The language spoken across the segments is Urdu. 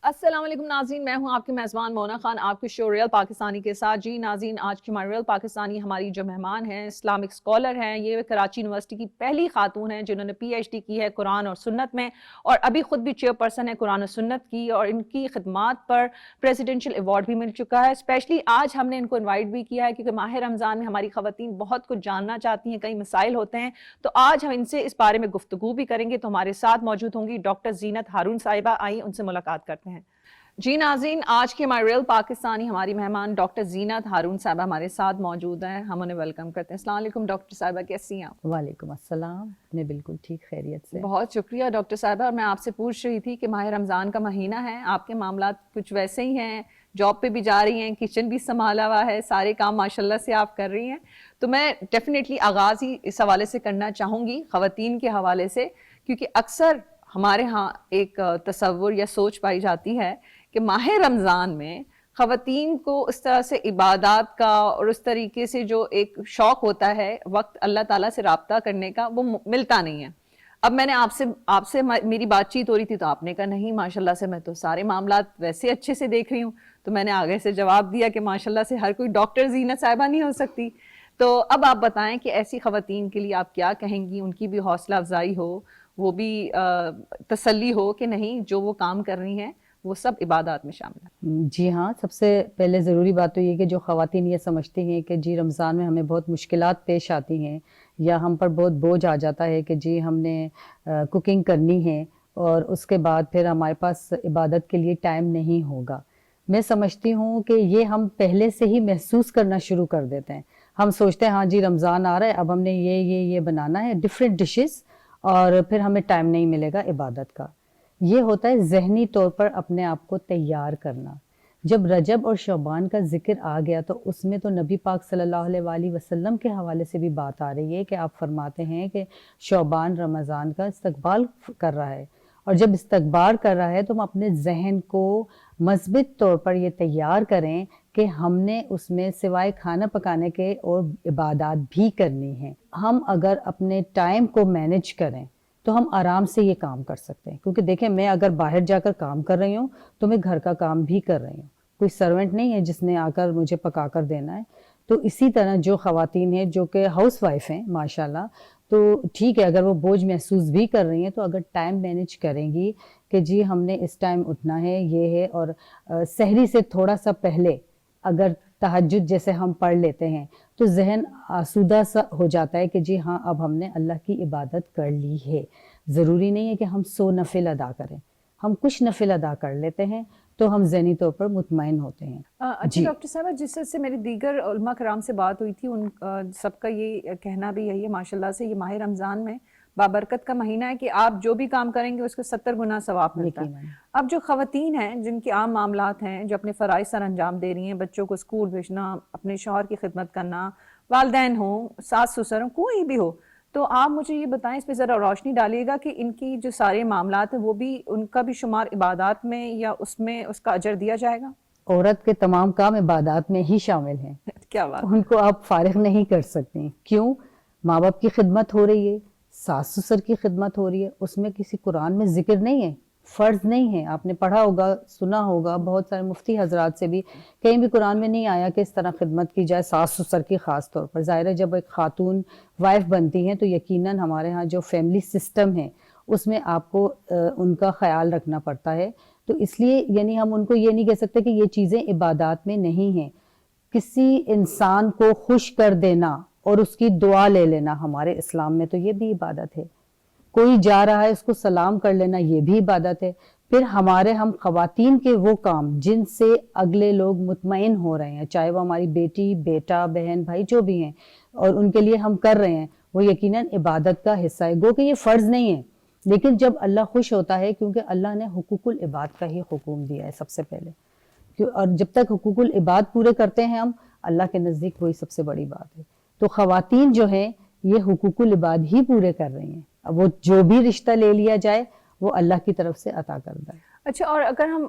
السلام علیکم ناظرین، میں ہوں آپ کی میزبان مونا خان، آپ کے شو ریل پاکستانی کے ساتھ۔ جی ناظرین، آج کی ہماری ریل پاکستانی ہماری جو مہمان ہیں اسلامک اسکالر ہیں، یہ کراچی یونیورسٹی کی پہلی خاتون ہیں جنہوں نے پی ایچ ڈی کی ہے قرآن اور سنت میں، اور ابھی خود بھی چیئر پرسن ہے قرآن اور سنت کی، اور ان کی خدمات پر پریزیڈنشل ایوارڈ بھی مل چکا ہے۔ اسپیشلی آج ہم نے ان کو انوائٹ بھی کیا ہے کیونکہ ماہ رمضان میں ہماری خواتین بہت کچھ جاننا چاہتی ہیں، کئی مسائل ہوتے ہیں، تو آج ہم ان سے اس بارے میں گفتگو بھی کریں گے۔ تو ہمارے ساتھ موجود ہوں گی ڈاکٹر زینت ہارون صاحبہ، آئیے ان سے ملاقات کرتے ہیں۔ جی ناظرین، آج کے ہمارے ریل پاکستانی ہماری مہمان ڈاکٹر زینت ہارون صاحبہ ہمارے ساتھ موجود ہیں، ہم انہیں ویلکم کرتے ہیں۔ السلام علیکم ڈاکٹر صاحبہ، کیسی ہیں آپ؟ وعلیکم السلام، میں بالکل ٹھیک، خیریت سے۔ بہت شکریہ ڈاکٹر صاحبہ، اور میں آپ سے پوچھ رہی تھی کہ ماہ رمضان کا مہینہ ہے، آپ کے معاملات کچھ ویسے ہی ہیں، جاب پہ بھی جا رہی ہیں، کچن بھی سنبھالا ہوا ہے، سارے کام ماشاءاللہ سے آپ کر رہی ہیں، تو میں ڈیفینیٹلی آغاز ہی اس حوالے سے کرنا چاہوں گی خواتین کے حوالے سے، کیونکہ اکثر ہمارے ہاں ایک تصور یا سوچ پائی جاتی ہے کہ ماہ رمضان میں خواتین کو اس طرح سے عبادات کا اور اس طریقے سے جو ایک شوق ہوتا ہے وقت اللہ تعالیٰ سے رابطہ کرنے کا، وہ ملتا نہیں ہے۔ اب میں نے آپ سے میری بات چیت ہو رہی تھی تو آپ نے کہا نہیں ماشاءاللہ سے میں تو سارے معاملات ویسے اچھے سے دیکھ رہی ہوں، تو میں نے آگے سے جواب دیا کہ ماشاءاللہ سے ہر کوئی ڈاکٹر زینت صاحبہ نہیں ہو سکتی۔ تو اب آپ بتائیں کہ ایسی خواتین کے لیے آپ کیا کہیں گی، ان کی بھی حوصلہ افزائی ہو، وہ بھی تسلی ہو کہ نہیں جو وہ کام کر رہی ہیں وہ سب عبادات میں شامل ہے۔ جی ہاں، سب سے پہلے ضروری بات تو یہ کہ جو خواتین یہ سمجھتی ہیں کہ جی رمضان میں ہمیں بہت مشکلات پیش آتی ہیں یا ہم پر بہت بوجھ آ جاتا ہے کہ جی ہم نے کوکنگ کرنی ہے اور اس کے بعد پھر ہمارے پاس عبادت کے لیے ٹائم نہیں ہوگا، میں سمجھتی ہوں کہ یہ ہم پہلے سے ہی محسوس کرنا شروع کر دیتے ہیں۔ ہم سوچتے ہیں ہاں جی رمضان آ رہا ہے، اب ہم نے یہ بنانا ہے ڈفرینٹ ڈشز، اور پھر ہمیں ٹائم نہیں ملے گا عبادت کا۔ یہ ہوتا ہے ذہنی طور پر اپنے آپ کو تیار کرنا۔ جب رجب اور شعبان کا ذکر آ گیا تو اس میں تو نبی پاک صلی اللہ علیہ وآلہ وسلم کے حوالے سے بھی بات آ رہی ہے کہ آپ فرماتے ہیں کہ شعبان رمضان کا استقبال کر رہا ہے، اور جب استقبال کر رہا ہے تو ہم اپنے ذہن کو مثبت طور پر یہ تیار کریں کہ ہم نے اس میں سوائے کھانا پکانے کے اور عبادات بھی کرنی ہیں۔ ہم اگر اپنے ٹائم کو مینج کریں تو ہم آرام سے یہ کام کر سکتے ہیں، کیونکہ دیکھیں میں اگر باہر جا کر کام کر رہی ہوں تو میں گھر کا کام بھی کر رہی ہوں، کوئی سرونٹ نہیں ہے جس نے آ کر مجھے پکا کر دینا ہے۔ تو اسی طرح جو خواتین ہیں جو کہ ہاؤس وائف ہیں ماشاءاللہ، تو ٹھیک ہے اگر وہ بوجھ محسوس بھی کر رہی ہیں تو اگر ٹائم مینج کریں گی کہ جی ہم نے اس ٹائم اٹھنا ہے، یہ ہے، اور سحری سے تھوڑا سا پہلے اگر تہجد جیسے ہم پڑھ لیتے ہیں تو ذہن آسودہ سا ہو جاتا ہے کہ جی ہاں اب ہم نے اللہ کی عبادت کر لی ہے۔ ضروری نہیں ہے کہ ہم 100 نفل ادا کریں، ہم کچھ نفل ادا کر لیتے ہیں تو ہم ذہنی طور پر مطمئن ہوتے ہیں۔ اچھا ڈاکٹر صاحبہ، جس سے میری دیگر علماء کرام سے بات ہوئی تھی، ان سب کا یہ کہنا بھی یہی ہے ماشاءاللہ سے، یہ ماہ رمضان میں بابرکت کا مہینہ ہے کہ آپ جو بھی کام کریں گے اس کو 70 گنا ثواب ملتا ہے۔ اب جو خواتین ہیں جن کے عام معاملات ہیں، جو اپنے فرائض سر انجام دے رہی ہیں، بچوں کو اسکول بھیجنا، اپنے شوہر کی خدمت کرنا، والدین ہوں، ساس سسر ہوں، کوئی بھی ہو، تو آپ مجھے یہ بتائیں، اس پہ ذرا روشنی ڈالیے گا کہ ان کی جو سارے معاملات ہیں وہ بھی ان کا بھی شمار عبادات میں یا اس میں اس کا اجر دیا جائے گا؟ عورت کے تمام کام عبادات میں ہی شامل ہیں، کیا بات، ان کو آپ فارغ نہیں کر سکتے۔ کیوں؟ ماں باپ کی خدمت ہو رہی ہے، ساس سسر کی خدمت ہو رہی ہے، اس میں کسی قرآن میں ذکر نہیں ہے، فرض نہیں ہے۔ آپ نے پڑھا ہوگا، سنا ہوگا، بہت سارے مفتی حضرات سے بھی کہیں بھی قرآن میں نہیں آیا کہ اس طرح خدمت کی جائے ساس سسر کی، خاص طور پر۔ ظاہر ہے جب ایک خاتون وائف بنتی ہیں تو یقیناً ہمارے ہاں جو فیملی سسٹم ہے اس میں آپ کو ان کا خیال رکھنا پڑتا ہے، تو اس لیے یعنی ہم ان کو یہ نہیں کہہ سکتے کہ یہ چیزیں عبادات میں نہیں ہیں۔ کسی انسان کو خوش کر دینا اور اس کی دعا لے لینا ہمارے اسلام میں تو یہ بھی عبادت ہے۔ کوئی جا رہا ہے اس کو سلام کر لینا، یہ بھی عبادت ہے۔ پھر ہم خواتین کے وہ کام جن سے اگلے لوگ مطمئن ہو رہے ہیں، چاہے وہ ہماری بیٹی، بیٹا، بہن، بھائی جو بھی ہیں، اور ان کے لیے ہم کر رہے ہیں، وہ یقیناً عبادت کا حصہ ہے۔ گو کہ یہ فرض نہیں ہے، لیکن جب اللہ خوش ہوتا ہے، کیونکہ اللہ نے حقوق العباد کا ہی حکم دیا ہے سب سے پہلے، اور جب تک حقوق العباد پورے کرتے ہیں ہم، اللہ کے نزدیک وہی سب سے بڑی بات ہے۔ تو خواتین جو ہیں یہ حقوق العباد ہی پورے کر رہی ہیں، اب وہ جو بھی رشتہ لے لیا جائے وہ اللہ کی طرف سے عطا کردہ ہے۔ اچھا، اور اگر ہم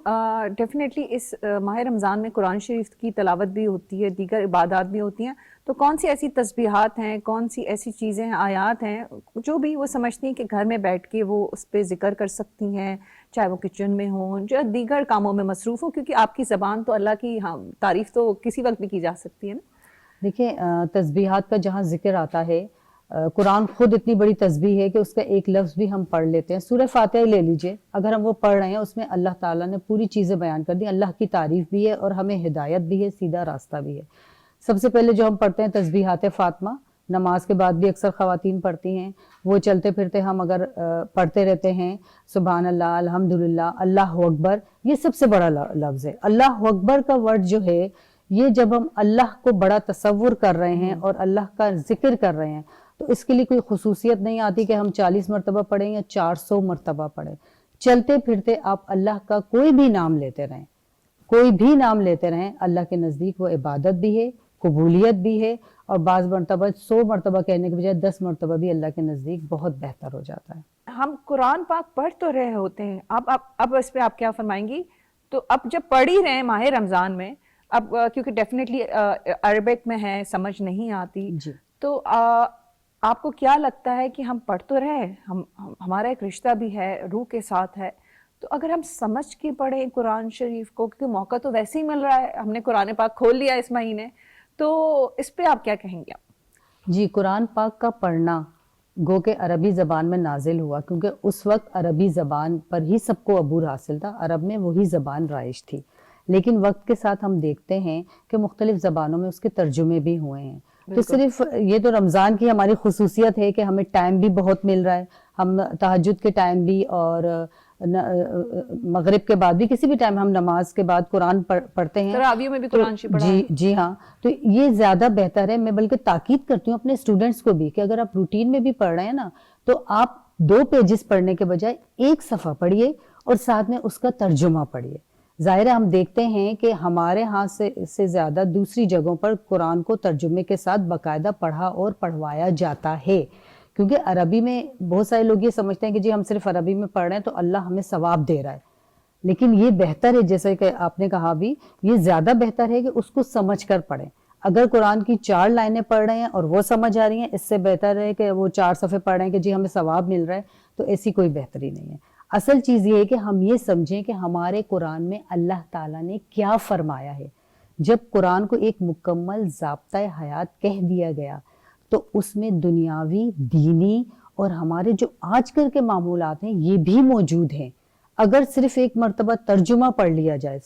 ڈیفینیٹلی اس ماہ رمضان میں قرآن شریف کی تلاوت بھی ہوتی ہے، دیگر عبادات بھی ہوتی ہیں، تو کون سی ایسی تسبیحات ہیں، کون سی ایسی چیزیں ہیں، آیات ہیں جو بھی وہ سمجھتی ہیں کہ گھر میں بیٹھ کے وہ اس پہ ذکر کر سکتی ہیں، چاہے وہ کچن میں ہوں جو دیگر کاموں میں مصروف ہوں، کیونکہ آپ کی زبان تو اللہ کی تعریف تو کسی وقت بھی کی جا سکتی ہے نا. دیکھیں تسبیحات کا جہاں ذکر آتا ہے، قرآن خود اتنی بڑی تسبیح ہے کہ اس کا ایک لفظ بھی ہم پڑھ لیتے ہیں. سورہ فاتحہ لے لیجئے، اگر ہم وہ پڑھ رہے ہیں اس میں اللہ تعالیٰ نے پوری چیزیں بیان کر دی، اللہ کی تعریف بھی ہے اور ہمیں ہدایت بھی ہے، سیدھا راستہ بھی ہے. سب سے پہلے جو ہم پڑھتے ہیں تسبیحات فاطمہ، نماز کے بعد بھی اکثر خواتین پڑھتی ہیں. وہ چلتے پھرتے ہم اگر پڑھتے رہتے ہیں سبحان اللہ، الحمدللہ، اللہ اکبر، یہ سب سے بڑا لفظ ہے. اللہ اکبر کا ورڈ جو ہے، یہ جب ہم اللہ کو بڑا تصور کر رہے ہیں اور اللہ کا ذکر کر رہے ہیں تو اس کے لیے کوئی خصوصیت نہیں آتی کہ ہم 40 مرتبہ پڑھیں یا 400 مرتبہ پڑھیں. چلتے پھرتے آپ اللہ کا کوئی بھی نام لیتے رہیں، کوئی بھی نام لیتے رہیں، اللہ کے نزدیک وہ عبادت بھی ہے، قبولیت بھی ہے، اور بعض مرتبہ 100 مرتبہ کہنے کے بجائے 10 مرتبہ بھی اللہ کے نزدیک بہت بہتر ہو جاتا ہے. ہم قرآن پاک پڑھ تو رہے ہوتے ہیں، اب اس پہ آپ کیا فرمائیں گی؟ تو اب جب پڑھ ہی رہے ہیں ماہ رمضان میں، اب کیونکہ ڈیفینیٹلی عربک میں ہے، سمجھ نہیں آتی، جی. تو آپ کو کیا لگتا ہے کہ ہم پڑھ تو رہے، ہمارا ایک رشتہ بھی ہے، روح کے ساتھ ہے، تو اگر ہم سمجھ کے پڑھیں قرآن شریف کو، کیونکہ موقع تو ویسے ہی مل رہا ہے، ہم نے قرآن پاک کھول لیا اس مہینے، تو اس پہ آپ کیا کہیں گے؟ جی، قرآن پاک کا پڑھنا گو کہ عربی زبان میں نازل ہوا، کیونکہ اس وقت عربی زبان پر ہی سب کو عبور حاصل تھا، عرب میں وہی زبان رائج تھی. لیکن وقت کے ساتھ ہم دیکھتے ہیں کہ مختلف زبانوں میں اس کے ترجمے بھی ہوئے ہیں. تو صرف یہ تو رمضان کی ہماری خصوصیت ہے کہ ہمیں ٹائم بھی بہت مل رہا ہے، ہم تہجد کے ٹائم بھی اور مغرب کے بعد بھی کسی بھی ٹائم ہم نماز کے بعد قرآن پڑھتے ہیں. تراویح میں بھی قرآن شریف پڑھا ہے. جی ہاں، تو یہ زیادہ بہتر ہے. میں بلکہ تاکید کرتی ہوں اپنے اسٹوڈنٹس کو بھی کہ اگر آپ روٹین میں بھی پڑھ رہے ہیں نا، تو آپ 2 پیجز پڑھنے کے بجائے 1 صفحہ پڑھیے اور ساتھ میں اس کا ترجمہ پڑھیے. ظاہر ہے ہم دیکھتے ہیں کہ ہمارے ہاں سے زیادہ دوسری جگہوں پر قرآن کو ترجمے کے ساتھ باقاعدہ پڑھا اور پڑھوایا جاتا ہے، کیونکہ عربی میں بہت سارے لوگ یہ سمجھتے ہیں کہ جی ہم صرف عربی میں پڑھ رہے ہیں تو اللہ ہمیں ثواب دے رہا ہے. لیکن یہ بہتر ہے، جیسے کہ آپ نے کہا بھی، یہ زیادہ بہتر ہے کہ اس کو سمجھ کر پڑھیں. اگر قرآن کی 4 لائنیں پڑھ رہے ہیں اور وہ سمجھ آ رہی ہیں، اس سے بہتر ہے کہ وہ 4 صفحے پڑھ رہے ہیں کہ جی ہمیں ثواب مل رہا ہے، تو ایسی کوئی بہتری نہیں ہے. اصل چیز یہ ہے کہ ہم یہ سمجھیں کہ ہمارے قرآن میں اللہ تعالیٰ نے کیا فرمایا ہے. جب قرآن کو ایک مکمل ضابطۂ حیات کہہ دیا گیا تو اس میں دنیاوی، دینی اور ہمارے جو آج کل کے معمولات ہیں یہ بھی موجود ہیں. اگر صرف ایک مرتبہ ترجمہ پڑھ لیا جائے،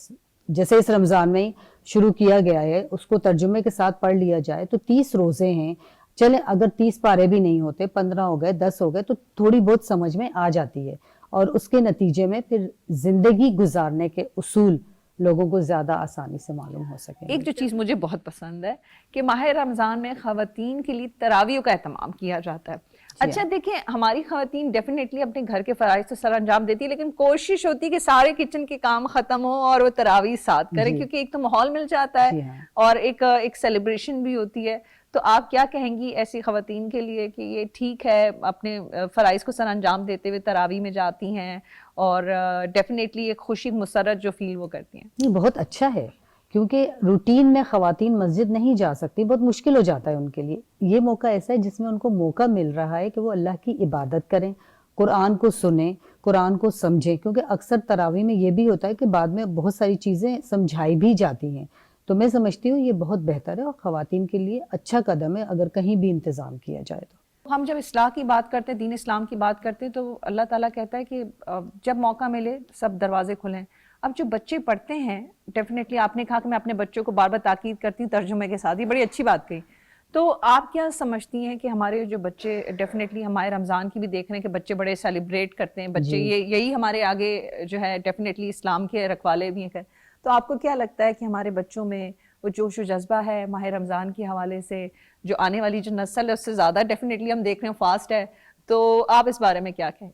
جیسے اس رمضان میں شروع کیا گیا ہے، اس کو ترجمے کے ساتھ پڑھ لیا جائے تو 30 روزے ہیں. چلیں اگر 30 پارے بھی نہیں ہوتے، 15 ہو گئے، 10 ہو گئے، تو تھوڑی بہت سمجھ میں آ جاتی ہے، اور اس کے نتیجے میں پھر زندگی گزارنے کے اصول لوگوں کو زیادہ آسانی سے معلوم ہو سکیں. ایک جو چیز مجھے بہت پسند ہے کہ ماہ رمضان میں خواتین کے لیے تراویح کا اہتمام کیا جاتا ہے. اچھا دیکھیں، ہماری خواتین ڈیفینیٹلی اپنے گھر کے فرائض تو سر انجام دیتی ہے، لیکن کوشش ہوتی ہے کہ سارے کچن کے کام ختم ہو اور وہ تراویح ساتھ کریں، کیونکہ ایک تو ماحول مل جاتا ہے اور ایک سیلیبریشن بھی ہوتی ہے. تو آپ کیا کہیں گی ایسی خواتین کے لیے کہ یہ ٹھیک ہے اپنے فرائض کو سر انجام دیتے ہوئے تراویح میں جاتی ہیں اور ڈیفینیٹلی ایک خوشی مسرت جو فیل وہ کرتی ہیں؟ یہ بہت اچھا ہے، کیونکہ روٹین میں خواتین مسجد نہیں جا سکتی، بہت مشکل ہو جاتا ہے ان کے لیے. یہ موقع ایسا ہے جس میں ان کو موقع مل رہا ہے کہ وہ اللہ کی عبادت کریں، قرآن کو سنیں، قرآن کو سمجھیں، کیونکہ اکثر تراویح میں یہ بھی ہوتا ہے کہ بعد میں بہت ساری چیزیں سمجھائی بھی جاتی ہیں. تو میں سمجھتی ہوں یہ بہت بہتر ہے اور خواتین کے لیے اچھا قدم ہے اگر کہیں بھی انتظام کیا جائے تو. ہم جب اصلاح کی بات کرتے ہیں، دین اسلام کی بات کرتے ہیں، تو اللہ تعالیٰ کہتا ہے کہ جب موقع ملے سب دروازے کھلیں. اب جو بچے پڑھتے ہیں، ڈیفینیٹلی آپ نے کہا کہ میں اپنے بچوں کو بار بار تاکید کرتی ہوں ترجمے کے ساتھ، یہ بڑی اچھی بات کہی. تو آپ کیا سمجھتی ہیں کہ ہمارے جو بچے، ڈیفینیٹلی ہمارے رمضان کی بھی دیکھ رہے ہیں کہ بچے بڑے سیلیبریٹ کرتے ہیں، بچے یہی ہمارے آگے جو ہے ڈیفینیٹلی اسلام کے رکھوالے بھی ہیں. تو آپ کو کیا لگتا ہے کہ ہمارے بچوں میں وہ جوش و جذبہ ہے ماہ رمضان کے حوالے سے، جو آنے والی جو نسل ہے اس سے زیادہ ڈیفینیٹلی ہم دیکھ رہے ہیں فاسٹ ہے، تو آپ اس بارے میں کیا کہیں؟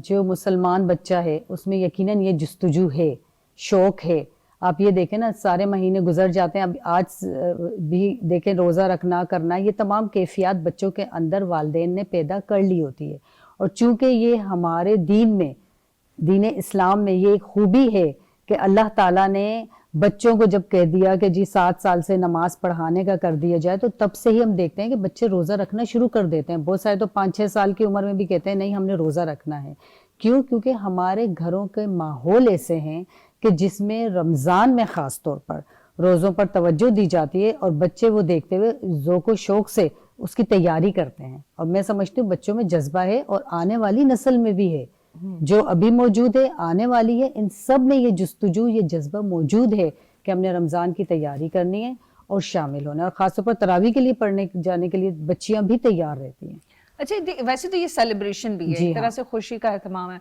جو مسلمان بچہ ہے اس میں یقیناً یہ جستجو ہے، شوق ہے. آپ یہ دیکھیں نا، سارے مہینے گزر جاتے ہیں، اب آج بھی دیکھیں روزہ رکھنا کرنا، یہ تمام کیفیات بچوں کے اندر والدین نے پیدا کر لی ہوتی ہے. اور چونکہ یہ ہمارے دین میں، دین اسلام میں یہ ایک خوبی ہے کہ اللہ تعالیٰ نے بچوں کو جب کہہ دیا کہ جی 7 سال سے نماز پڑھانے کا کر دیا جائے، تو تب سے ہی ہم دیکھتے ہیں کہ بچے روزہ رکھنا شروع کر دیتے ہیں. بہت سارے تو 5-6 سال کی عمر میں بھی کہتے ہیں نہیں ہم نے روزہ رکھنا ہے. کیوں؟ کیونکہ ہمارے گھروں کے ماحول ایسے ہیں کہ جس میں رمضان میں خاص طور پر روزوں پر توجہ دی جاتی ہے اور بچے وہ دیکھتے ہوئے ذوق و شوق سے اس کی تیاری کرتے ہیں. اور میں سمجھتی ہوں بچوں میں جذبہ ہے اور آنے والی نسل میں بھی ہے, جو ابھی موجود ہے, آنے والی ہے, ان سب میں یہ جستجو, یہ جذبہ موجود ہے کہ ہم نے رمضان کی تیاری کرنی ہے اور شامل ہونا ہے. اور خاص طور پر تراویح کے لیے پڑھنے جانے کے لیے بچیاں بھی تیار رہتی ہیں. اچھا ویسے تو یہ سیلیبریشن بھی ہے, ایک طرح سے خوشی کا اہتمام ہے.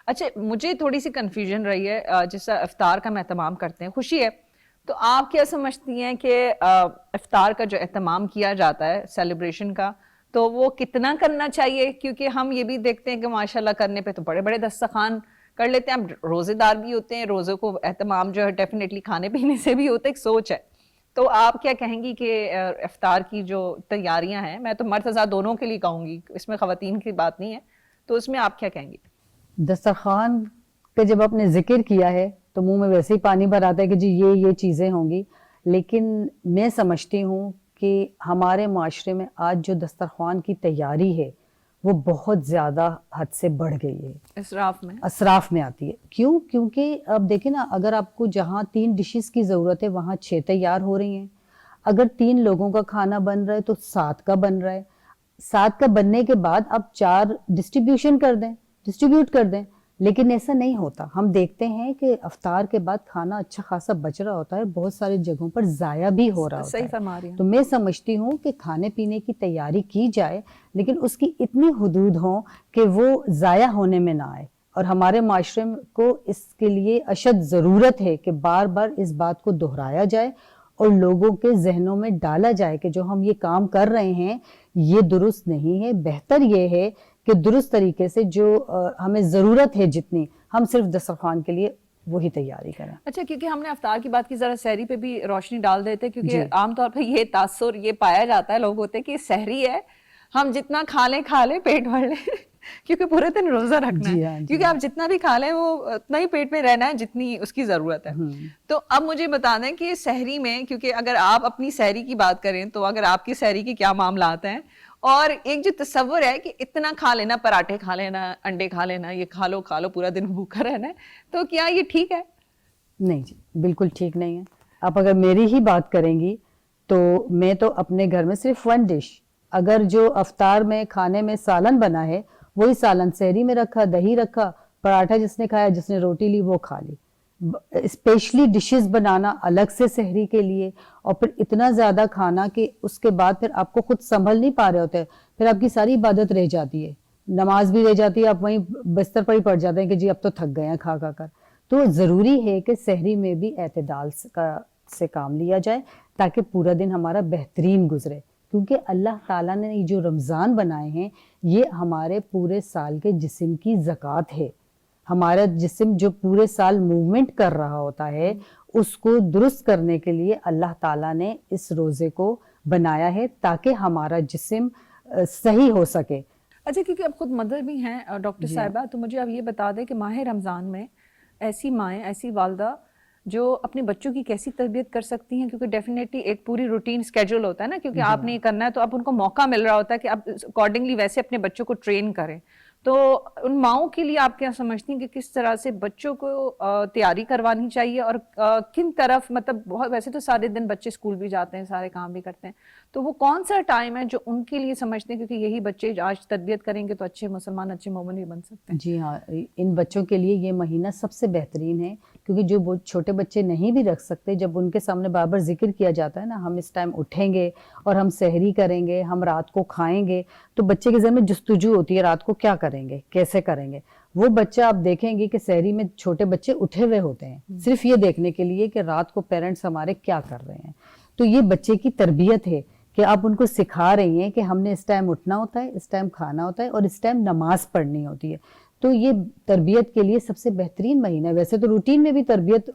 اچھا مجھے تھوڑی سی کنفیوژن رہی ہے, جس طرح افطار کا ہم اہتمام کرتے ہیں, خوشی ہے, تو آپ کیا سمجھتی ہیں کہ افطار کا جو اہتمام کیا جاتا ہے سیلیبریشن کا, تو وہ کتنا کرنا چاہیے؟ کیونکہ ہم یہ بھی دیکھتے ہیں کہ ماشاءاللہ کرنے پہ تو بڑے بڑے دسترخوان کر لیتے ہیں, ہم روزے دار بھی ہوتے ہیں, روزوں کو اہتمام جو ہے ڈیفینیٹلی کھانے پینے سے بھی ہوتا ہے, ایک سوچ ہے. تو آپ کیا کہیں گی کہ افطار کی جو تیاریاں ہیں, میں تو مرد حضرات دونوں کے لیے کہوں گی, اس میں خواتین کی بات نہیں ہے, تو اس میں آپ کیا کہیں گی؟ دسترخوان کا جب آپ نے ذکر کیا ہے تو منہ میں ویسے ہی پانی بھر آتا ہے کہ جی یہ چیزیں ہوں گی, لیکن میں سمجھتی ہوں کہ ہمارے معاشرے میں آج جو دسترخوان کی تیاری ہے وہ بہت زیادہ حد سے بڑھ گئی ہے, اسراف میں آتی ہے. کیوں؟ کیونکہ اب دیکھیں نا, اگر آپ کو جہاں 3 ڈشز کی ضرورت ہے وہاں 6 تیار ہو رہی ہیں. اگر 3 لوگوں کا کھانا بن رہا ہے تو 7 کا بن رہا ہے. 7 کا بننے کے بعد آپ 4 ڈسٹریبیوٹ کر دیں. لیکن ایسا نہیں ہوتا. ہم دیکھتے ہیں کہ افطار کے بعد کھانا اچھا خاصا بچ رہا ہوتا ہے, بہت ساری جگہوں پر ضائع بھی ہو رہا ہوتا ہے. صحیح فرما رہی ہیں. تو میں سمجھتی ہوں کہ کھانے پینے کی تیاری کی جائے, لیکن اس کی اتنی حدود ہوں کہ وہ ضائع ہونے میں نہ آئے. اور ہمارے معاشرے کو اس کے لیے اشد ضرورت ہے کہ بار بار اس بات کو دہرایا جائے اور لوگوں کے ذہنوں میں ڈالا جائے کہ جو ہم یہ کام کر رہے ہیں یہ درست نہیں ہے. بہتر یہ ہے کہ درست طریقے سے جو ہمیں ضرورت ہے جتنی, ہم صرف دسترخوان کے لیے وہی تیاری کریں. اچھا, کیونکہ ہم نے افطار کی بات کی, ذرا سحری پہ بھی روشنی ڈال دیتے, کیونکہ عام طور پہ یہ تاثر یہ پایا جاتا ہے لوگ ہوتے ہیں کہ سحری ہے, ہم جتنا کھا لیں پیٹ بھر لیں, کیونکہ پورے دن روزہ رکھنا ہے, کیونکہ آپ جتنا بھی کھا لیں وہ اتنا ہی پیٹ میں رہنا ہے جتنی اس کی ضرورت ہے. تو اب مجھے بتا دیں کہ سحری میں, کیونکہ اگر آپ اپنی سحری کی بات کریں تو اگر آپ کی سحری کے کیا معاملات ہیں, اور ایک جو تصور ہے کہ اتنا کھا لینا, پراٹھے کھا لینا, انڈے کھا لینا, یہ کھا لو پورا دن بھوکا رہنا ہے, تو کیا یہ ٹھیک ہے؟ نہیں جی, بالکل ٹھیک نہیں ہے. آپ اگر میری ہی بات کریں گی تو میں تو اپنے گھر میں صرف 1 ڈش, اگر جو افطار میں کھانے میں سالن بنا ہے وہی سالن سحری میں رکھا, دہی رکھا, پراٹھا جس نے کھایا, جس نے روٹی لی وہ کھا لی. اسپیشلی ڈشز بنانا الگ سے سحری کے لیے, اور پھر اتنا زیادہ کھانا کہ اس کے بعد پھر آپ کو خود سنبھل نہیں پا رہے ہوتے, پھر آپ کی ساری عبادت رہ جاتی ہے, نماز بھی رہ جاتی ہے, آپ وہیں بستر پر ہی پڑ جاتے ہیں کہ جی اب تو تھک گئے ہیں کھا کر. تو ضروری ہے کہ سحری میں بھی اعتدال سے کام لیا جائے تاکہ پورا دن ہمارا بہترین گزرے. کیونکہ اللہ تعالیٰ نے جو رمضان بنائے ہیں یہ ہمارے پورے سال کے جسم کی زکوٰۃ ہے. ہمارا جسم جو پورے سال موومنٹ کر رہا ہوتا ہے اس کو درست کرنے کے لیے اللہ تعالیٰ نے اس روزے کو بنایا ہے تاکہ ہمارا جسم صحیح ہو سکے. اچھا, کیونکہ اب خود مدر بھی ہیں ڈاکٹر صاحبہ, تو مجھے اب یہ بتا دیں کہ ماہ رمضان میں ایسی مائیں, ایسی والدہ جو اپنے بچوں کی کیسی تربیت کر سکتی ہیں, کیونکہ ڈیفینیٹلی ایک پوری روٹین اسکیڈول ہوتا ہے نا, کیونکہ آپ نے یہ کرنا ہے تو اب ان کو موقع مل رہا ہوتا ہے کہ اب اکارڈنگلی ویسے اپنے بچوں کو ٹرین کریں. تو ان ماؤں کے لیے آپ کیا سمجھتی ہیں کہ کس طرح سے بچوں کو تیاری کروانی چاہیے, اور کن طرف, مطلب بہت ویسے تو سارے دن بچے اسکول بھی جاتے ہیں, سارے کام بھی کرتے ہیں, تو وہ کون سا ٹائم ہے جو ان کے لیے سمجھتے ہیں, کیونکہ یہی بچے آج تربیت کریں گے تو اچھے مسلمان, اچھے مومن بھی بن سکتے ہیں. جی ہاں, ان بچوں کے لیے یہ مہینہ سب سے بہترین ہے, کیونکہ جو چھوٹے بچے نہیں بھی رکھ سکتے, جب ان کے سامنے بار بار ذکر کیا جاتا ہے نا, ہم اس ٹائم اٹھیں گے اور ہم سحری کریں گے, ہم رات کو کھائیں گے, تو بچے کے ذہن میں جستجو ہوتی ہے رات کو کیا کریں گے, کیسے کریں گے. وہ بچہ آپ دیکھیں گے کہ سحری میں چھوٹے بچے اٹھے ہوئے ہوتے ہیں صرف یہ دیکھنے کے لیے کہ رات کو پیرنٹس ہمارے کیا کر رہے ہیں. تو یہ بچے کی تربیت ہے کہ آپ ان کو سکھا رہی ہیں کہ ہم نے اس ٹائم اٹھنا ہوتا ہے, اس ٹائم کھانا ہوتا ہے, اور اس ٹائم نماز پڑھنی ہوتی ہے. تو یہ تربیت کے لیے سب سے بہترین مہینہ ہے. ویسے تو روٹین میں بھی تربیت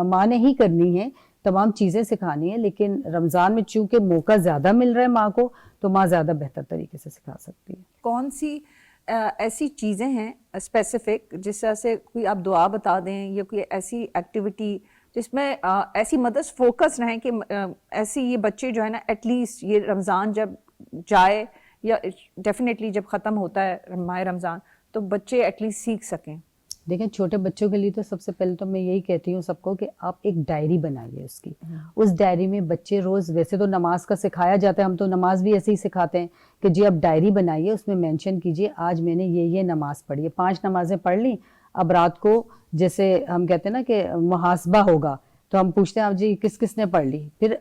ماں نے ہی کرنی ہے, تمام چیزیں سکھانی ہے, لیکن رمضان میں چونکہ موقع زیادہ مل رہا ہے ماں کو, تو ماں زیادہ بہتر طریقے سے سکھا سکتی ہے. کون سی ایسی چیزیں ہیں اسپیسیفک جس طرح سے کوئی آپ دعا بتا دیں, یا کوئی ایسی ایکٹیویٹی جس میں ایسی مدرس فوکس رہیں کہ ایسی یہ بچے جو ہے نا ایٹ لیسٹ یہ رمضان جب جائے, یا ڈیفینیٹلی جب ختم ہوتا ہے ماہ رمضان, تو بچے ایٹ لیسٹ سیکھ سکیں. دیکھیں چھوٹے بچوں کے لیے تو سب سے پہلے تو میں یہی کہتی ہوں سب کو کہ آپ ایک ڈائری بنائیے اس کی. اس ڈائری میں بچے روز، ویسے تو نماز کا سکھایا جاتا ہے، ہم تو نماز بھی ایسے ہی سکھاتے ہیں کہ جی آپ ڈائری بنائیے، اس میں مینشن کیجیے آج میں نے یہ نماز پڑھی ہے، 5 نمازیں پڑھ لیں. اب رات کو جیسے ہم کہتے ہیں نا کہ محاسبہ ہوگا تو ہم پوچھتے ہیں آپ جی کس کس نے پڑھ لی، پھر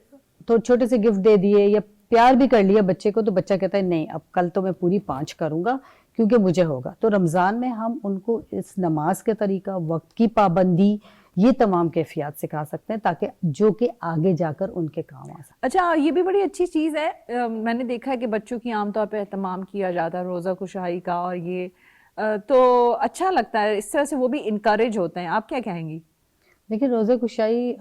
تو چھوٹے سے گفٹ دے دیے یا پیار بھی کر لیا بچے کو، تو بچہ کہتا ہے نہیں اب کل تو میں پوری 5 کروں گا کیونکہ مجھے ہوگا. تو رمضان میں ہم ان کو اس نماز کے طریقہ، وقت کی پابندی، یہ تمام کیفیات سکھا سکتے ہیں تاکہ جو کہ آگے جا کر ان کے کام آ سکے. اچھا یہ بھی بڑی اچھی چیز ہے، میں نے دیکھا ہے کہ بچوں کی عام طور پہ اہتمام کیا جاتا ہے روزہ کشائی کا، اور یہ تو اچھا لگتا ہے، اس طرح سے وہ بھی انکریج ہوتے ہیں. آپ کیا کہیں گی؟ دیکھیں روزہ کشائی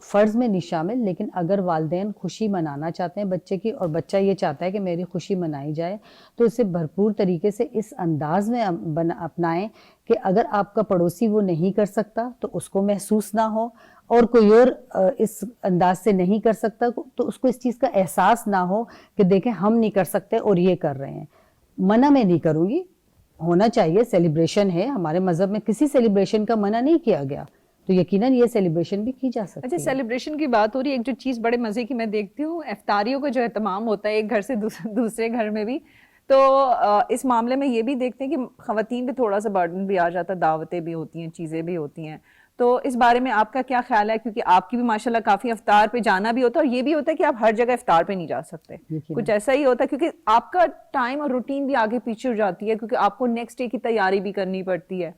فرض میں نہیں شامل، لیکن اگر والدین خوشی منانا چاہتے ہیں بچے کی اور بچہ یہ چاہتا ہے کہ میری خوشی منائی جائے تو اسے بھرپور طریقے سے اس انداز میں اپنائیں کہ اگر آپ کا پڑوسی وہ نہیں کر سکتا تو اس کو محسوس نہ ہو، اور کوئی اور اس انداز سے نہیں کر سکتا تو اس کو اس چیز کا احساس نہ ہو کہ دیکھیں ہم نہیں کر سکتے اور یہ کر رہے ہیں. منع میں نہیں کروں گی، ہونا چاہیے، سیلیبریشن ہے، ہمارے مذہب میں کسی سیلیبریشن کا منع نہیں کیا گیا، تو یقیناً یہ سیلیبریشن بھی کی جا سکتی ہے. اچھا سیلیبریشن کی بات ہو رہی ہے، ایک جو چیز بڑے مزے کی میں دیکھتی ہوں، افطاریوں کا جو اہتمام ہوتا ہے ایک گھر سے دوسرے گھر میں بھی، تو اس معاملے میں یہ بھی دیکھتے ہیں کہ خواتین پہ تھوڑا سا برڈن بھی آ جاتا ہے، دعوتیں بھی ہوتی ہیں، چیزیں بھی ہوتی ہیں. تو اس بارے میں آپ کا کیا خیال ہے؟ کیونکہ آپ کی بھی ماشاءاللہ کافی افطار پہ جانا بھی ہوتا ہے، اور یہ بھی ہوتا ہے کہ آپ ہر جگہ افطار پہ نہیں جا سکتے، کچھ ایسا ہی ہوتا ہے کیونکہ آپ کا ٹائم اور روٹین بھی آگے پیچھے ہو جاتی ہے، کیونکہ آپ کو نیکسٹ ڈے کی تیاری بھی کرنی پڑتی ہے.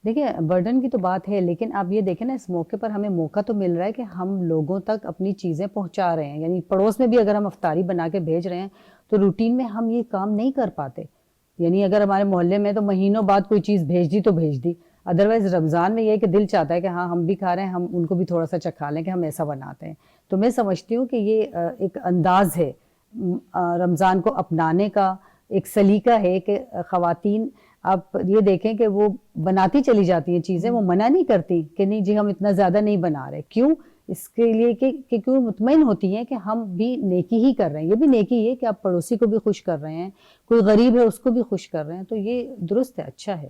دیکھیں برڈن کی تو بات ہے، لیکن آپ یہ دیکھیں نا اس موقع پر ہمیں موقع تو مل رہا ہے کہ ہم لوگوں تک اپنی چیزیں پہنچا رہے ہیں. یعنی پڑوس میں بھی اگر ہم افطاری بنا کے بھیج رہے ہیں تو روٹین میں ہم یہ کام نہیں کر پاتے. یعنی اگر ہمارے محلے میں تو مہینوں بعد کوئی چیز بھیج دی تو بھیج دی، ادروائز رمضان میں یہ ہے کہ دل چاہتا ہے کہ ہاں ہم بھی کھا رہے ہیں، ہم ان کو بھی تھوڑا سا چکھا لیں کہ ہم ایسا بناتے ہیں. تو میں سمجھتی ہوں کہ یہ ایک انداز ہے رمضان کو اپنانے کا، ایک سلیقہ ہے کہ خواتین آپ یہ دیکھیں کہ وہ بناتی چلی جاتی ہیں چیزیں، وہ منع نہیں کرتی کہ نہیں جی ہم اتنا زیادہ نہیں بنا رہے. کیوں؟ اس کے لیے کہ کیوں مطمئن ہوتی ہیں کہ ہم بھی نیکی ہی کر رہے ہیں. یہ بھی نیکی ہے کہ آپ پڑوسی کو بھی خوش کر رہے ہیں، کوئی غریب ہے اس کو بھی خوش کر رہے ہیں، تو یہ درست ہے، اچھا ہے.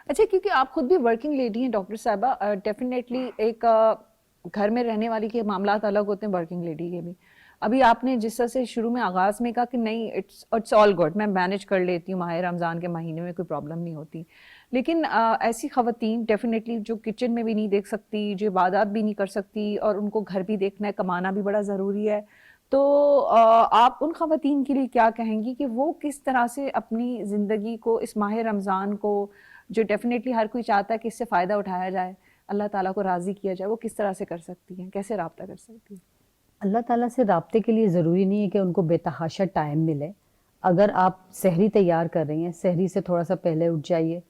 اچھا کیونکہ آپ خود بھی ورکنگ لیڈی ہیں ڈاکٹر صاحبہ، ڈیفینیٹلی ایک گھر میں رہنے والی کے معاملات الگ ہوتے ہیں ورکنگ لیڈی کے بھی. ابھی آپ نے جس طرح سے شروع میں آغاز میں کہا کہ نہیں اٹس آل گڈ، میں مینیج کر لیتی ہوں، ماہ رمضان کے مہینے میں کوئی پرابلم نہیں ہوتی، لیکن ایسی خواتین ڈیفینیٹلی جو کچن میں بھی نہیں دیکھ سکتی، جو عبادات بھی نہیں کر سکتی، اور ان کو گھر بھی دیکھنا ہے، کمانا بھی بڑا ضروری ہے، تو آپ ان خواتین کے لیے کیا کہیں گی کہ وہ کس طرح سے اپنی زندگی کو اس ماہ رمضان کو، جو ڈیفینیٹلی ہر کوئی چاہتا ہے کہ اس سے فائدہ اٹھایا جائے، اللہ تعالیٰ کو راضی کیا جائے، وہ کس طرح سے کر سکتی ہیں، کیسے رابطہ کر سکتی ہیں؟ اللہ تعالیٰ سے رابطے کے لیے ضروری نہیں ہے کہ ان کو بے تحاشا ٹائم ملے. اگر آپ سحری تیار کر رہی ہیں، سحری سے تھوڑا سا پہلے اٹھ جائیے،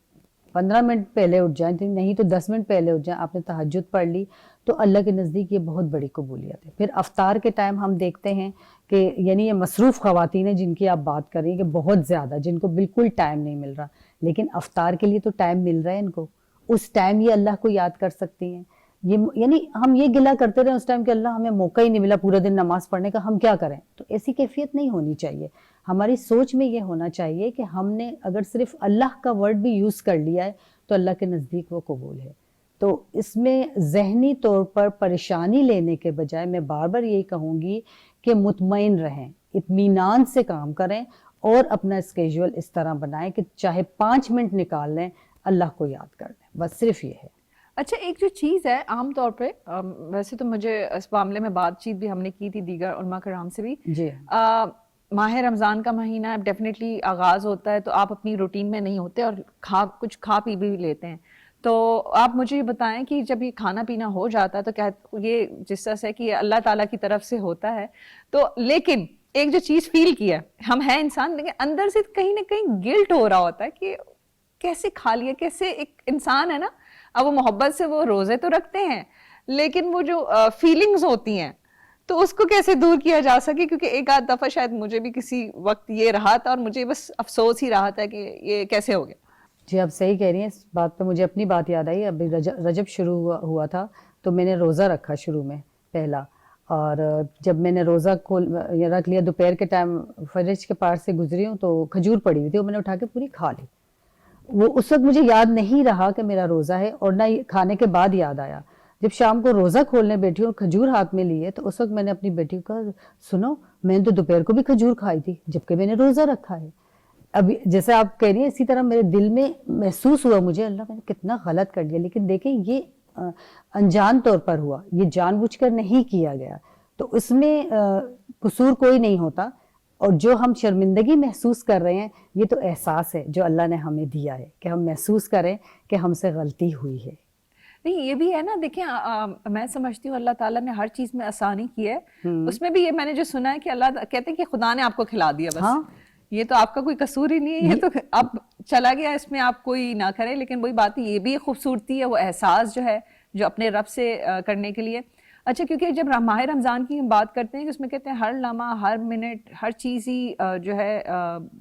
15 منٹ پہلے اٹھ جائیں، نہیں تو 10 منٹ پہلے اٹھ جائیں، آپ نے تہجد پڑھ لی تو اللہ کے نزدیک یہ بہت بڑی قبولیت ہے. پھر افطار کے ٹائم ہم دیکھتے ہیں کہ یعنی یہ مصروف خواتین ہیں جن کی آپ بات کر رہی ہیں کہ بہت زیادہ، جن کو بالکل ٹائم نہیں مل رہا، لیکن افطار کے لیے تو ٹائم مل رہا ہے ان کو، اس ٹائم یہ اللہ کو یاد کر سکتی ہیں. یعنی ہم یہ گلہ کرتے رہے اس ٹائم کہ اللہ ہمیں موقع ہی نہیں ملا پورا دن نماز پڑھنے کا، ہم کیا کریں؟ تو ایسی کیفیت نہیں ہونی چاہیے. ہماری سوچ میں یہ ہونا چاہیے کہ ہم نے اگر صرف اللہ کا ورڈ بھی یوز کر لیا ہے تو اللہ کے نزدیک وہ قبول ہے. تو اس میں ذہنی طور پر پریشانی لینے کے بجائے میں بار بار یہی کہوں گی کہ مطمئن رہیں، اطمینان سے کام کریں، اور اپنا اسکیجول اس طرح بنائیں کہ چاہے 5 منٹ نکال لیں اللہ کو یاد کر لیں، بس صرف یہ ہے. اچھا ایک جو چیز ہے عام طور پہ، ویسے تو مجھے اس معاملے میں بات چیت بھی ہم نے کی تھی دیگر علماء کرام سے بھی، جی ماہ رمضان کا مہینہ ڈیفینیٹلی آغاز ہوتا ہے تو آپ اپنی روٹین میں نہیں ہوتے، اور کچھ کھا پی بھی لیتے ہیں، تو آپ مجھے یہ بتائیں کہ جب یہ کھانا پینا ہو جاتا ہے تو کیا یہ جس طرح سے کہ یہ اللہ تعالیٰ کی طرف سے ہوتا ہے، تو لیکن ایک جو چیز فیل کی ہے، ہم ہیں انسان، لیکن اندر سے کہیں نہ کہیں گلٹ ہو رہا ہوتا ہے کہ کیسے کھا لیا، کیسے، ایک انسان ہے نا، اب وہ محبت سے وہ روزے تو رکھتے ہیں لیکن وہ جو فیلنگز ہوتی ہیں تو اس کو کیسے دور کیا جا سکے؟ کیونکہ ایک آدھ دفعہ شاید مجھے بھی کسی وقت یہ رہا تھا اور مجھے بس افسوس ہی رہا تھا کہ یہ کیسے ہو گیا. جی آپ صحیح کہہ رہی ہیں. اس بات پہ مجھے اپنی بات یاد آئی. ابھی رجب شروع ہوا تھا تو میں نے روزہ رکھا شروع میں پہلا، اور جب میں نے روزہ رکھ لیا دوپہر کے ٹائم، فجر کے پار سے گزری ہوں تو کھجور پڑی ہوئی تھی، وہ میں نے اٹھا کے پوری کھا لی. وہ اس وقت مجھے یاد نہیں رہا کہ میرا روزہ ہے، اور نہ کھانے کے بعد یاد آیا. جب شام کو روزہ کھولنے بیٹھی اور کھجور ہاتھ میں لیے تو اس وقت میں نے اپنی بیٹی کو کہا سنو میں نے تو دوپہر کو بھی کھجور کھائی تھی جبکہ میں نے روزہ رکھا ہے. اب جیسے آپ کہہ رہی ہیں اسی طرح میرے دل میں محسوس ہوا مجھے اللہ میں نے کتنا غلط کر دیا، لیکن دیکھیں یہ انجان طور پر ہوا، یہ جان بوجھ کر نہیں کیا گیا، تو اس میں قصور کوئی نہیں ہوتا. اور جو ہم شرمندگی محسوس کر رہے ہیں یہ تو احساس ہے جو اللہ نے ہمیں دیا ہے کہ ہم محسوس کریں کہ ہم سے غلطی ہوئی ہے. نہیں یہ بھی ہے نا، دیکھیں میں سمجھتی ہوں اللہ تعالیٰ نے ہر چیز میں آسانی کی ہے. اس میں بھی یہ میں نے جو سنا ہے کہ اللہ کہتے ہیں کہ خدا نے آپ کو کھلا دیا بس. ہاں یہ تو آپ کا کوئی قصور ہی نہیں ہے، یہ تو اب چلا گیا، اس میں آپ کوئی نہ کریں. لیکن وہی بات ہے، یہ بھی خوبصورتی ہے، وہ احساس جو ہے جو اپنے رب سے کرنے کے لیے. اچھا کیونکہ جب ماہ رمضان کی ہم بات کرتے ہیں کہ اس میں کہتے ہیں ہر لمحہ ہر منٹ ہر چیز ہی جو ہے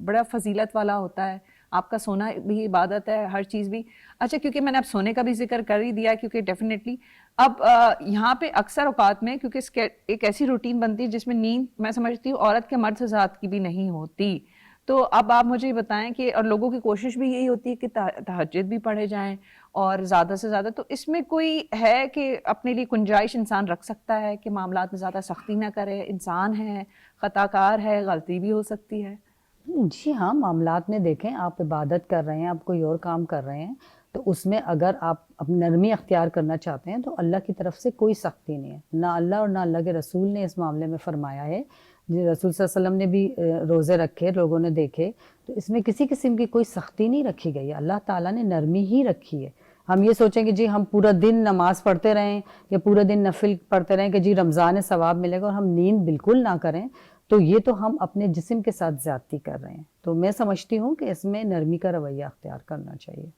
بڑا فضیلت والا ہوتا ہے. آپ کا سونا بھی عبادت ہے، ہر چیز بھی. اچھا کیونکہ میں نے اب سونے کا بھی ذکر کر ہی دیا کیونکہ ڈیفینیٹلی اب یہاں پہ اکثر اوقات میں کیونکہ ایک ایسی روٹین بنتی ہے جس میں نیند میں سمجھتی ہوں عورت کے مرد سے ذات کی بھی نہیں ہوتی. تو اب آپ مجھے بتائیں کہ اور لوگوں کی کوشش بھی یہی ہوتی ہے کہ تہجد بھی پڑھے جائیں اور زیادہ سے زیادہ، تو اس میں کوئی ہے کہ اپنے لیے گنجائش انسان رکھ سکتا ہے کہ معاملات میں زیادہ سختی نہ کرے؟ انسان ہے، خطا کار ہے، غلطی بھی ہو سکتی ہے. جی ہاں، معاملات میں دیکھیں آپ عبادت کر رہے ہیں، آپ کوئی اور کام کر رہے ہیں تو اس میں اگر آپ نرمی اختیار کرنا چاہتے ہیں تو اللہ کی طرف سے کوئی سختی نہیں ہے. نہ اللہ اور نہ اللہ کے رسول نے اس معاملے میں فرمایا ہے. رسول صلی اللہ علیہ وسلم نے بھی روزے رکھے، لوگوں نے دیکھے، تو اس میں کسی قسم کی کوئی سختی نہیں رکھی گئی ہے. اللہ تعالیٰ نے نرمی ہی رکھی ہے. ہم یہ سوچیں کہ جی ہم پورا دن نماز پڑھتے رہیں یا پورا دن نفل پڑھتے رہیں کہ جی رمضان ثواب ملے گا، اور ہم نیند بالکل نہ کریں تو یہ تو ہم اپنے جسم کے ساتھ زیادتی کر رہے ہیں. تو میں سمجھتی ہوں کہ اس میں نرمی کا رویہ اختیار کرنا چاہیے.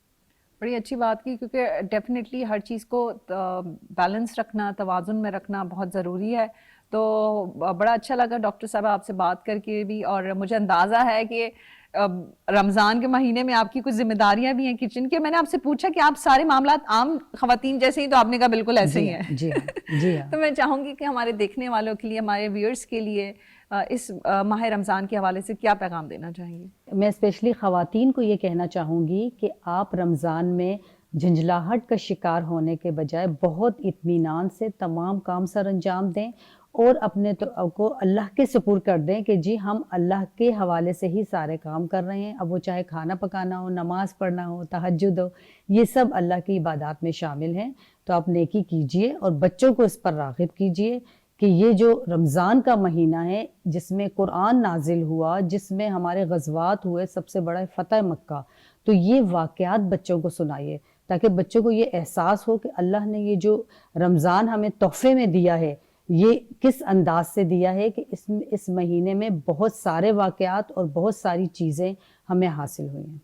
بڑی اچھی بات کی، کیونکہ ڈیفینیٹلی ہر چیز کو بیلنس رکھنا، توازن میں رکھنا بہت ضروری ہے. تو بڑا اچھا لگا ڈاکٹر صاحبہ آپ سے بات کر کے بھی، اور مجھے اندازہ ہے کہ رمضان کے مہینے میں آپ کی کچھ ذمہ داریاں بھی ہیں کچن کے. میں نے آپ سے پوچھا کہ آپ سارے معاملات عام خواتین جیسے ہی، تو آپ نے کہا بالکل ایسے ہی ہیں. جی ہاں جی ہاں. تو میں چاہوں گی کہ ہمارے دیکھنے والوں کے لیے، ہمارے ویورز کے لیے اس ماہ رمضان کے حوالے سے کیا پیغام دینا چاہیں گی؟ میں اسپیشلی خواتین کو یہ کہنا چاہوں گی کہ آپ رمضان میں جھنجھلاہٹ کا شکار ہونے کے بجائے بہت اطمینان سے تمام کام سر انجام دیں اور اپنے کو اللہ کے سپرد کر دیں کہ جی ہم اللہ کے حوالے سے ہی سارے کام کر رہے ہیں. اب وہ چاہے کھانا پکانا ہو، نماز پڑھنا ہو، تہجد ہو، یہ سب اللہ کی عبادات میں شامل ہیں. تو آپ نیکی کیجئے اور بچوں کو اس پر راغب کیجئے کہ یہ جو رمضان کا مہینہ ہے جس میں قرآن نازل ہوا، جس میں ہمارے غزوات ہوئے، سب سے بڑا فتح مکہ، تو یہ واقعات بچوں کو سنائیے تاکہ بچوں کو یہ احساس ہو کہ اللہ نے یہ جو رمضان ہمیں تحفے میں دیا ہے یہ کس انداز سے دیا ہے کہ اس مہینے میں بہت سارے واقعات اور بہت ساری چیزیں ہمیں حاصل ہوئی ہیں.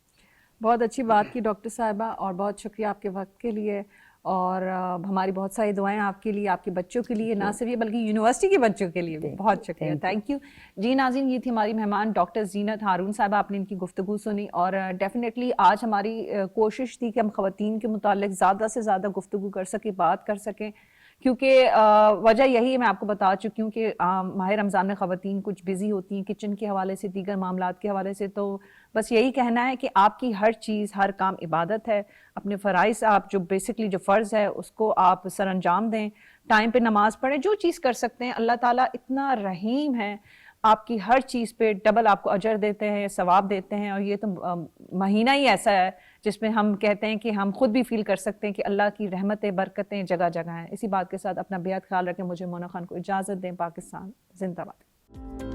بہت اچھی بات کی ڈاکٹر صاحبہ، اور بہت شکریہ آپ کے وقت کے لیے، اور ہماری بہت ساری دعائیں آپ کے لیے، آپ کے بچوں کے لیے، نہ صرف یہ بلکہ یونیورسٹی کے بچوں کے لیے بھی. بہت شکریہ، تھینک یو. جی ناظرین، یہ تھی ہماری مہمان ڈاکٹر زینت ہارون صاحبہ. آپ نے ان کی گفتگو سنی، اور ڈیفینیٹلی آج ہماری کوشش تھی کہ ہم خواتین کے متعلق زیادہ سے زیادہ گفتگو کر سکیں، بات کر سکیں، کیونکہ وجہ یہی ہے، میں آپ کو بتا چکی ہوں کہ ماہ رمضان میں خواتین کچھ بزی ہوتی ہیں کچن کے حوالے سے، دیگر معاملات کے حوالے سے. تو بس یہی کہنا ہے کہ آپ کی ہر چیز، ہر کام عبادت ہے. اپنے فرائض، آپ جو بیسکلی جو فرض ہے اس کو آپ سر انجام دیں، ٹائم پہ نماز پڑھیں، جو چیز کر سکتے ہیں. اللہ تعالیٰ اتنا رحیم ہے، آپ کی ہر چیز پہ ڈبل آپ کو اجر دیتے ہیں، ثواب دیتے ہیں. اور یہ تو مہینہ ہی ایسا ہے جس میں ہم کہتے ہیں کہ ہم خود بھی فیل کر سکتے ہیں کہ اللہ کی رحمتیں، برکتیں جگہ جگہ ہیں. اسی بات کے ساتھ اپنا بے حد خیال رکھیں. مجھے مونا خان کو اجازت دیں. پاکستان زندہ باد.